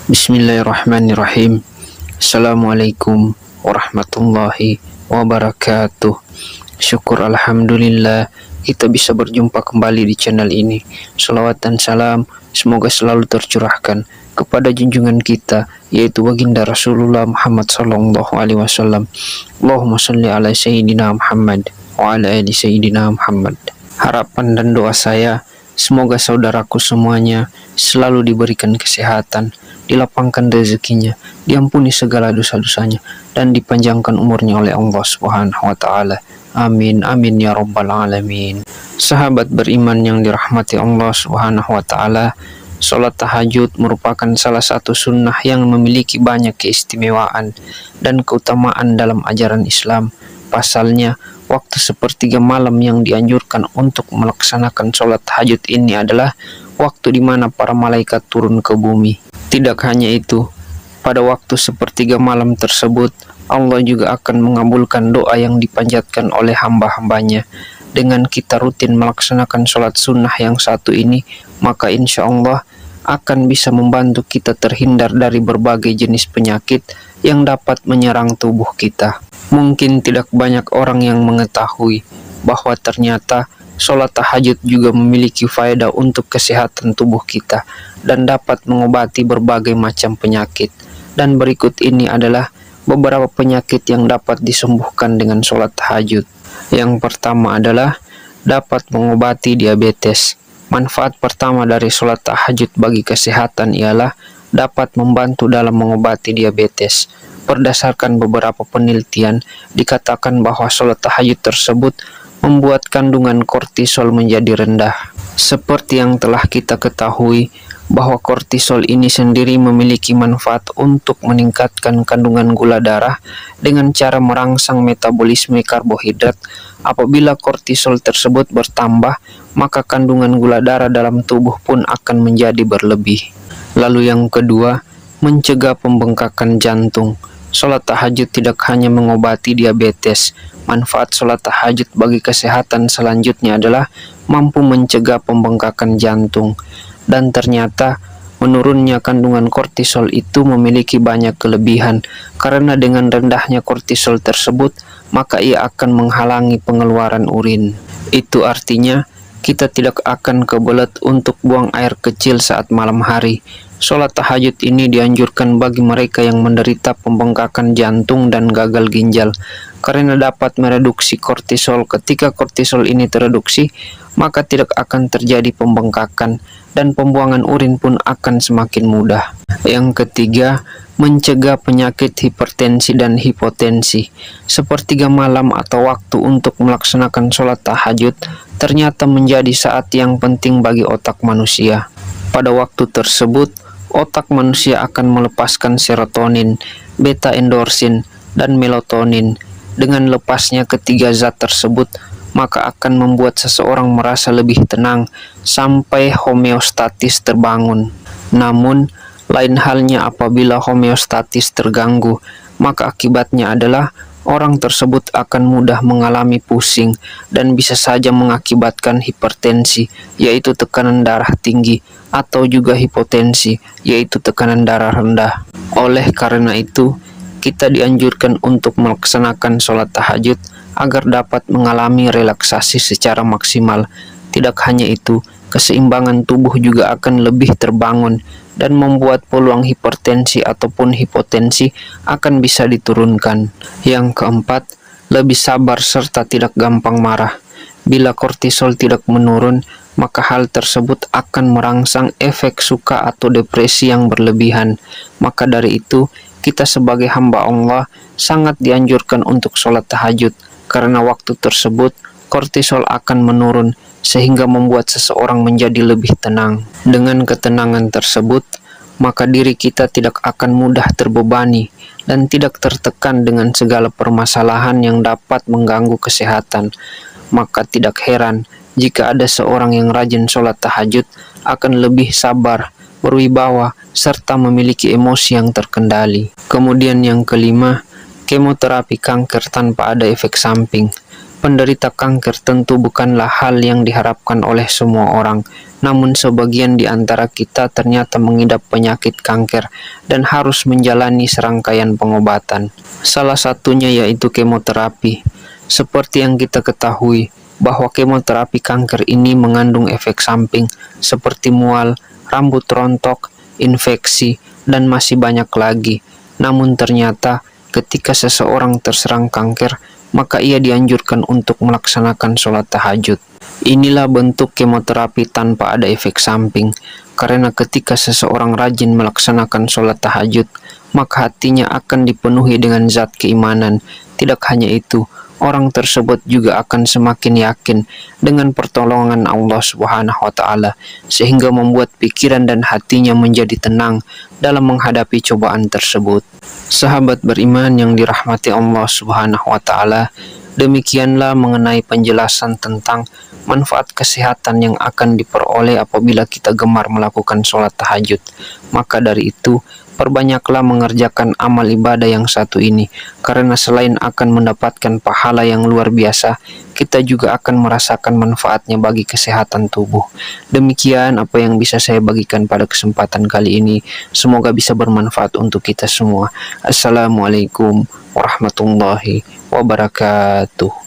Bismillahirrahmanirrahim. Assalamualaikum warahmatullahi wabarakatuh. Syukur alhamdulillah kita bisa berjumpa kembali di channel ini. Salawat dan salam semoga selalu tercurahkan kepada junjungan kita, yaitu baginda Rasulullah Muhammad sallallahu alaihi wasallam. Allahumma shalli ala sayyidina Muhammad wa ala ali sayyidina Muhammad. Harapan dan doa saya, semoga saudaraku semuanya selalu diberikan kesehatan, dilapangkan rezekinya, diampuni segala dosa-dosanya, dan dipanjangkan umurnya oleh Allah Subhanahu wa taala. Amin amin ya rabbal alamin. Sahabat beriman yang dirahmati Allah Subhanahu wa taala, salat tahajud merupakan salah satu sunnah yang memiliki banyak keistimewaan dan keutamaan dalam ajaran Islam. Pasalnya, waktu sepertiga malam yang dianjurkan untuk melaksanakan sholat tahajud ini adalah waktu di mana para malaikat turun ke bumi. Tidak hanya itu, pada waktu sepertiga malam tersebut, Allah juga akan mengabulkan doa yang dipanjatkan oleh hamba-hambanya. Dengan kita rutin melaksanakan sholat sunnah yang satu ini, maka insya Allah akan bisa membantu kita terhindar dari berbagai jenis penyakit yang dapat menyerang tubuh kita. Mungkin tidak banyak orang yang mengetahui bahwa ternyata sholat tahajud juga memiliki faedah untuk kesehatan tubuh kita dan dapat mengobati berbagai macam penyakit. Dan berikut ini adalah beberapa penyakit yang dapat disembuhkan dengan sholat tahajud. Yang pertama adalah dapat mengobati diabetes. Manfaat pertama dari sholat tahajud bagi kesehatan ialah dapat membantu dalam mengobati diabetes. Berdasarkan beberapa penelitian, dikatakan bahwa sholat tahajud tersebut membuat kandungan kortisol menjadi rendah. Seperti yang telah kita ketahui, bahwa kortisol ini sendiri memiliki manfaat untuk meningkatkan kandungan gula darah dengan cara merangsang metabolisme karbohidrat. Apabila kortisol tersebut bertambah, maka kandungan gula darah dalam tubuh pun akan menjadi berlebih. Lalu yang kedua, mencegah pembengkakan jantung. Sholat tahajud tidak hanya mengobati diabetes. Manfaat sholat tahajud bagi kesehatan selanjutnya adalah mampu mencegah pembengkakan jantung. Dan ternyata menurunnya kandungan kortisol itu memiliki banyak kelebihan, karena dengan rendahnya kortisol tersebut, maka ia akan menghalangi pengeluaran urin. Itu artinya kita tidak akan kebelet untuk buang air kecil saat malam hari. Sholat tahajud ini dianjurkan bagi mereka yang menderita pembengkakan jantung dan gagal ginjal, karena dapat mereduksi kortisol. Ketika kortisol ini tereduksi, maka tidak akan terjadi pembengkakan dan pembuangan urin pun akan semakin mudah. Yang ketiga, mencegah penyakit hipertensi dan hipotensi. Sepertiga malam atau waktu untuk melaksanakan sholat tahajud ternyata menjadi saat yang penting bagi otak manusia. Pada waktu tersebut, otak manusia akan melepaskan serotonin, beta endorfin, dan melatonin. Dengan lepasnya ketiga zat tersebut, maka akan membuat seseorang merasa lebih tenang sampai homeostatis terbangun. Namun, lain halnya apabila homeostatis terganggu, maka akibatnya adalah orang tersebut akan mudah mengalami pusing dan bisa saja mengakibatkan hipertensi, yaitu tekanan darah tinggi, atau juga hipotensi, yaitu tekanan darah rendah. Oleh karena itu, kita dianjurkan untuk melaksanakan sholat tahajud agar dapat mengalami relaksasi secara maksimal. Tidak hanya itu, keseimbangan tubuh juga akan lebih terbangun dan membuat peluang hipertensi ataupun hipotensi akan bisa diturunkan. Yang keempat, lebih sabar serta tidak gampang marah. Bila kortisol tidak menurun, maka hal tersebut akan merangsang efek suka atau depresi yang berlebihan. Maka dari itu, kita sebagai hamba Allah sangat dianjurkan untuk sholat tahajud, karena waktu tersebut kortisol akan menurun sehingga membuat seseorang menjadi lebih tenang. Dengan ketenangan tersebut, maka diri kita tidak akan mudah terbebani dan tidak tertekan dengan segala permasalahan yang dapat mengganggu kesehatan. Maka tidak heran jika ada seorang yang rajin sholat tahajud akan lebih sabar, berwibawa, serta memiliki emosi yang terkendali. Kemudian yang kelima, kemoterapi kanker tanpa ada efek samping. Penderita kanker tentu bukanlah hal yang diharapkan oleh semua orang, namun sebagian di antara kita ternyata mengidap penyakit kanker dan harus menjalani serangkaian pengobatan. Salah satunya yaitu kemoterapi. Seperti yang kita ketahui, bahwa kemoterapi kanker ini mengandung efek samping seperti mual, rambut rontok, infeksi, dan masih banyak lagi. Namun ternyata ketika seseorang terserang kanker, maka ia dianjurkan untuk melaksanakan sholat tahajud. Inilah bentuk kemoterapi tanpa ada efek samping, karena ketika seseorang rajin melaksanakan sholat tahajud, maka hatinya akan dipenuhi dengan zat keimanan. Tidak hanya itu, orang tersebut juga akan semakin yakin dengan pertolongan Allah Subhanahu wa Ta'ala, sehingga membuat pikiran dan hatinya menjadi tenang dalam menghadapi cobaan tersebut. Sahabat beriman yang dirahmati Allah Subhanahu wa Ta'ala, demikianlah mengenai penjelasan tentang manfaat kesehatan yang akan diperoleh apabila kita gemar melakukan sholat tahajud. Maka dari itu, perbanyaklah mengerjakan amal ibadah yang satu ini, karena selain akan mendapatkan pahala yang luar biasa, kita juga akan merasakan manfaatnya bagi kesehatan tubuh. Demikian apa yang bisa saya bagikan pada kesempatan kali ini. Semoga bisa bermanfaat untuk kita semua. Assalamualaikum warahmatullahi wabarakatuh.